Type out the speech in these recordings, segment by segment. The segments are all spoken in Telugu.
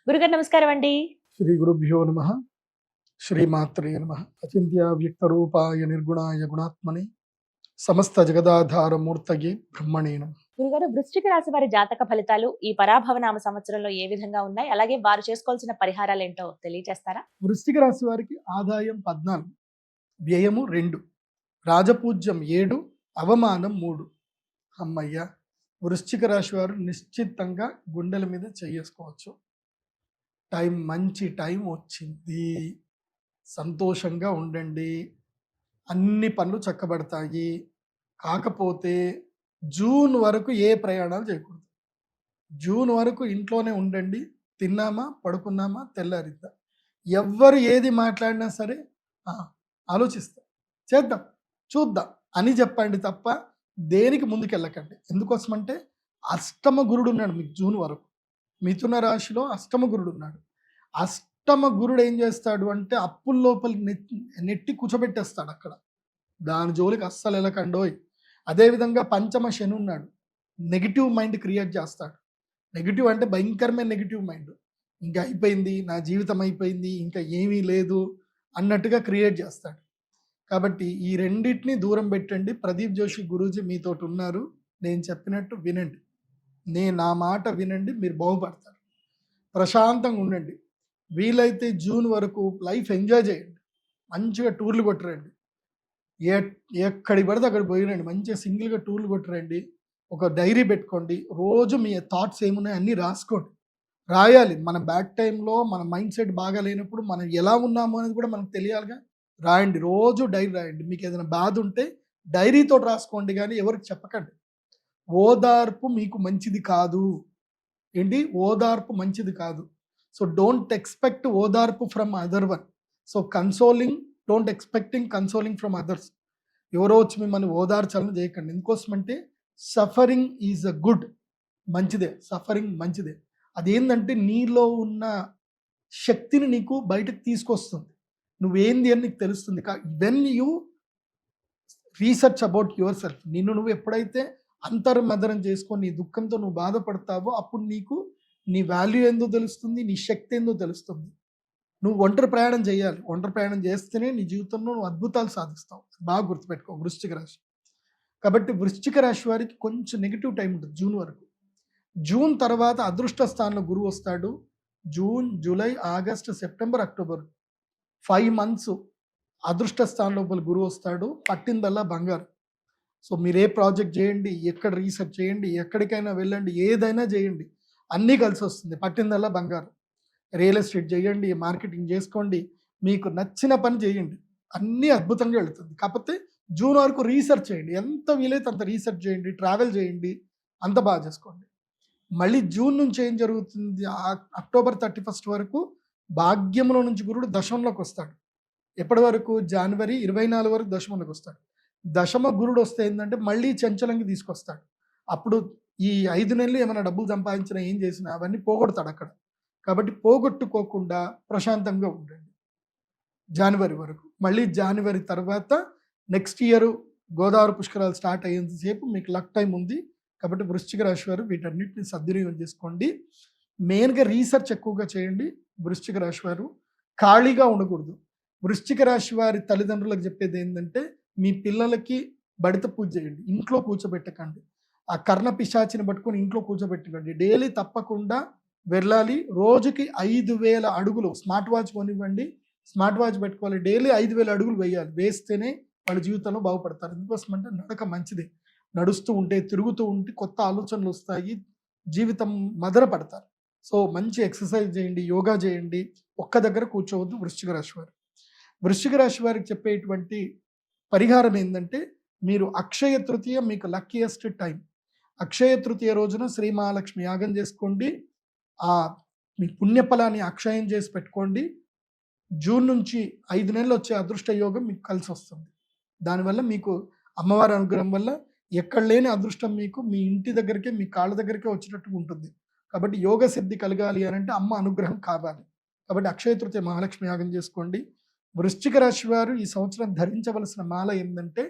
గురుగారు నమస్కారం అండి. శ్రీ గురుభ్యో నమ. శ్రీమాత్రే నమ. అచింత్య వ్యక్త రూపాయ నిర్గుణాయ గుణాత్మని సమస్త జగదాధార మూర్తయే బ్రహ్మణే నమః. గురుగారు, వృశ్చిక రాశి వారి జాతక ఫలితాలు ఈ పరాభవనామ సంవత్సరంలో ఏ విధంగా ఉన్నాయి, అలాగే వారు చేసుకోవాల్సిన పరిహారాలు ఏంటో తెలియజేస్తారా? వృశ్చిక రాశి వారికి ఆదాయం 14, వ్యయము 2, రాజపూజ్యం 7, అవమానం 3. అమ్మయ్య, వృశ్చిక రాశి వారు నిశ్చితంగా గుండెల మీద చేసుకోవచ్చు. మంచి టైం వచ్చింది, సంతోషంగా ఉండండి, అన్ని పనులు చక్కబడతాయి. కాకపోతే జూన్ వరకు ఏ ప్రయాణాలు చేయకూడదు. జూన్ వరకు ఇంట్లోనే ఉండండి, తిన్నామా పడుకున్నామా తెల్లారిద్దా. ఎవ్వరు ఏది మాట్లాడినా సరే ఆలోచిస్తా, చేద్దాం, చూద్దాం అని చెప్పండి తప్ప దేనికి ముందుకెళ్ళకండి. ఎందుకోసమంటే అష్టమ గురుడు ఉన్నాడు మీకు జూన్ వరకు. మిథున రాశిలో అష్టమ గురుడు ఉన్నాడు. అష్టమ గురుడు ఏం చేస్తాడు అంటే అప్పుల లోపల నెట్టి కూర్చోబెట్టేస్తాడు అక్కడ. దాని జోలికి అస్సలు వెళ్ళకండోయ్. అదేవిధంగా పంచమ శని ఉన్నాడు, నెగిటివ్ మైండ్ క్రియేట్ చేస్తాడు. నెగిటివ్ అంటే భయంకరమైన నెగిటివ్ మైండ్. ఇంకా అయిపోయింది, నా జీవితం అయిపోయింది, ఇంకా ఏమీ లేదు అన్నట్టుగా క్రియేట్ చేస్తాడు. కాబట్టి ఈ రెండింటిని దూరం పెట్టండి. ప్రదీప్ జోషి గురూజీ మీతోటి ఉన్నారు, నేను చెప్పినట్టు వినండి, నా మాట వినండి, మీరు బాగుపడతారు. ప్రశాంతంగా ఉండండి. వీలైతే జూన్ వరకు లైఫ్ ఎంజాయ్ చేయండి, మంచిగా టూర్లు కొట్టరండి, ఎక్కడికి పడితే అక్కడ పోయిరండి, మంచిగా సింగిల్గా టూర్లు కొట్టరండి. ఒక డైరీ పెట్టుకోండి, రోజు మీ థాట్స్ ఏమున్నాయి అన్నీ రాసుకోండి. రాయాలి. మన బ్యాడ్ టైంలో మన మైండ్ సెట్ బాగా లేనప్పుడు మనం ఎలా ఉన్నాము అనేది కూడా మనకు తెలియాలిగా. రాయండి, రోజు డైరీ రాయండి. మీకు ఏదైనా బాధ ఉంటే డైరీతో రాసుకోండి, కానీ ఎవరికి చెప్పకండి. ఓదార్పు మీకు మంచిది కాదు. ఏంటి? ఓదార్పు మంచిది కాదు. సో డోంట్ ఎక్స్పెక్ట్ ఓదార్పు from other one. So consoling, don't expecting consoling from others. ఎవరో వచ్చి మిమ్మల్ని ఓదార్చాలని చేయకండి. ఎందుకోసమంటే సఫరింగ్ ఈజ్ అ గుడ్, మంచిదే. సఫరింగ్ మంచిదే. అదేంటంటే నీలో ఉన్న శక్తిని నీకు బయటకు తీసుకొస్తుంది. నువ్వేంది అని నీకు తెలుస్తుంది. When you research about your self, నిన్ను నువ్వు ఎప్పుడైతే అంతర్మదనం చేసుకొని నీ దుఃఖంతో నువ్వు బాధపడతావో అప్పుడు నీకు నీ వాల్యూ ఏందో తెలుస్తుంది, నీ శక్తి ఏందో తెలుస్తుంది. నువ్వు ఒంటరి ప్రయాణం చేయాలి. ఒంటరి ప్రయాణం చేస్తేనే నీ జీవితంలో నువ్వు అద్భుతాలు సాధిస్తావు. బాగా గుర్తుపెట్టుకో వృశ్చిక రాశి. కాబట్టి వృశ్చిక రాశి వారికి కొంచెం నెగిటివ్ టైం ఉంటుంది జూన్ వరకు. జూన్ తర్వాత అదృష్ట స్థానంలో గురువు వస్తాడు. June, July, August, September, October 5 months అదృష్ట స్థానంలో గురువు వస్తాడు. పట్టిందల్లా బంగారు. సో మీరు ఏ ప్రాజెక్ట్ చేయండి, ఎక్కడ రీసెర్చ్ చేయండి, ఎక్కడికైనా వెళ్ళండి, ఏదైనా చేయండి, అన్నీ కలిసి వస్తుంది. పట్టిందల్లా బంగారు. రియల్ ఎస్టేట్ చేయండి, మార్కెటింగ్ చేసుకోండి, మీకు నచ్చిన పని చేయండి, అన్నీ అద్భుతంగా వెళుతుంది. కాకపోతే జూన్ వరకు రీసెర్చ్ చేయండి, ఎంత వీలైతే అంత రీసెర్చ్ చేయండి, ట్రావెల్ చేయండి, అంత బాగా చేసుకోండి. మళ్ళీ జూన్ నుంచి ఏం జరుగుతుంది, అక్టోబర్ 31 వరకు భాగ్యంలో నుంచి గురుడు దశమంలోకి వస్తాడు. ఎప్పటి వరకు? జనవరి 24 వరకు దశమంలోకి వస్తాడు. దశమ గురుడు వస్తే ఏంటంటే మళ్ళీ చంచలంగా తీసుకొస్తాడు. అప్పుడు ఈ 5 నెలలు ఏమైనా డబ్బులు సంపాదించినా ఏం చేసినా అవన్నీ పోగొడతాడు అక్కడ. కాబట్టి పోగొట్టుకోకుండా ప్రశాంతంగా ఉండండి జనవరి వరకు. మళ్ళీ జనవరి తర్వాత నెక్స్ట్ ఇయర్ గోదావరి పుష్కరాలు స్టార్ట్ అయ్యేంతసేపు మీకు లక్ టైం ఉంది. కాబట్టి వృశ్చిక రాశి వారు వీటన్నిటిని సద్వినియోగం చేసుకోండి. మెయిన్గా రీసెర్చ్ ఎక్కువగా చేయండి. వృశ్చిక రాశి వారు ఖాళీగా ఉండకూడదు. వృశ్చిక రాశి వారి తల్లిదండ్రులకు చెప్పేది ఏంటంటే మీ పిల్లలకి బడిత పూజ చేయండి, ఇంట్లో కూర్చోబెట్టకండి. ఆ కర్ణ పిశాచిని పట్టుకొని ఇంట్లో కూర్చోబెట్టకండి. డైలీ తప్పకుండా వెళ్ళాలి. రోజుకి 5,000 అడుగులు, స్మార్ట్ వాచ్ కొనివ్వండి, స్మార్ట్ వాచ్ పెట్టుకోవాలి. డైలీ 5,000 అడుగులు వేయాలి. వేస్తేనే వాళ్ళ జీవితంలో బాగుపడతారు. ఎందుకోసం అంటే నడక మంచిదే. నడుస్తూ ఉంటే, తిరుగుతూ ఉంటే కొత్త ఆలోచనలు వస్తాయి, జీవితం మదన పడతారు. సో మంచి ఎక్సర్సైజ్ చేయండి, యోగా చేయండి, ఒక్క దగ్గర కూర్చోవద్దు వృశ్చిక రాశి వారు. వృశ్చిక రాశి వారికి చెప్పేటువంటి పరిహారం ఏంటంటే మీరు అక్షయ తృతీయ మీకు లక్కీయెస్ట్ టైం. అక్షయ తృతీయ రోజున శ్రీ మహాలక్ష్మి యాగం చేసుకోండి. మీ పుణ్యఫలాన్ని అక్షయం చేసి పెట్టుకోండి. జూన్ నుంచి 5 నెలలు వచ్చే అదృష్ట యోగం మీకు కలిసి వస్తుంది. దానివల్ల మీకు అమ్మవారి అనుగ్రహం వల్ల ఎక్కడ లేని అదృష్టం మీకు మీ ఇంటి దగ్గరికే, మీ కాళ్ళ దగ్గరికే వచ్చేటట్టు ఉంటుంది. కాబట్టి యోగ సిద్ధి కలగాలి అని అంటే అమ్మ అనుగ్రహం కావాలి. కాబట్టి అక్షయ తృతీయ మహాలక్ష్మి యాగం చేసుకోండి. వృశ్చిక రాశి వారు ఈ సంవత్సరం ధరించవలసిన మాల ఏంటంటే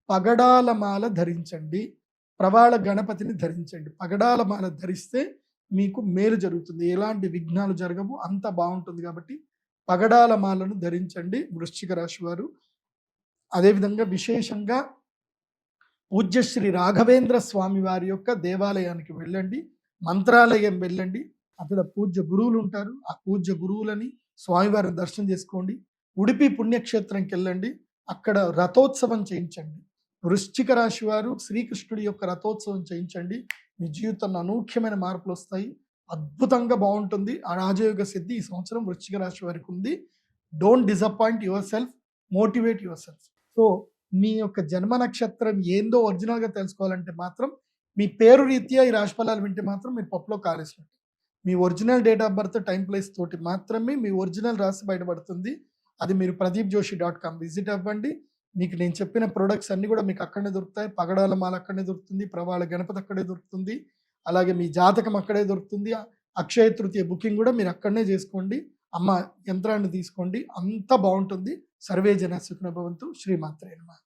పగడాల మాల ధరించండి, ప్రవాళ గణపతిని ధరించండి. పగడాల మాల ధరిస్తే మీకు మేలు జరుగుతుంది, ఎలాంటి విఘ్నాలు జరగవు, అంత బాగుంటుంది. కాబట్టి పగడాల మాలను ధరించండి వృశ్చిక రాశి వారు. అదేవిధంగా విశేషంగా పూజ్యశ్రీ రాఘవేంద్ర స్వామి వారి యొక్క దేవాలయానికి వెళ్ళండి, మంత్రాలయం వెళ్ళండి. అక్కడ పూజ్య గురువులు ఉంటారు, ఆ పూజ్య గురువులని స్వామివారిని దర్శనం చేసుకోండి. ఉడిపి పుణ్యక్షేత్రంకి వెళ్ళండి, అక్కడ రథోత్సవం చేయించండి. వృశ్చిక రాశి వారు శ్రీకృష్ణుడి యొక్క రథోత్సవం చేయించండి. మీ జీవితంలో అనూఖ్యమైన మార్పులు వస్తాయి, అద్భుతంగా బాగుంటుంది. ఆ రాజయోగ సిద్ధి ఈ సంవత్సరం వృశ్చిక రాశి వారికి ఉంది. Don't disappoint yourself, motivate yourself. So మీ యొక్క జన్మ నక్షత్రం ఏందో ఒరిజినల్గా తెలుసుకోవాలంటే మాత్రం మీ పేరు రీత్యా ఈ రాశి ఫలాలు వింటే మాత్రం మీరు పప్పులో కాలేసినట్టు. మీ original date of birth, time, place తోటి మాత్రమే మీ ఒరిజినల్ రాశి బయటపడుతుంది. అది మీరు pradeepjoshi.com విజిట్ అవ్వండి. మీకు నేను చెప్పిన ప్రొడక్ట్స్ అన్ని కూడా మీకు అక్కడనే దొరుకుతాయి. పగడాల మాల అక్కడనే దొరుకుతుంది, ప్రవాళ గణపతి అక్కడే దొరుకుతుంది, అలాగే మీ జాతకం అక్కడే దొరుకుతుంది. అక్షయ తృతీయ బుకింగ్ కూడా మీరు అక్కడనే చేసుకోండి. అమ్మ యంత్రాన్ని తీసుకోండి, అంత బాగుంటుంది. సర్వే జన సుఖినో భవంతు. శ్రీమాత్రే నమః.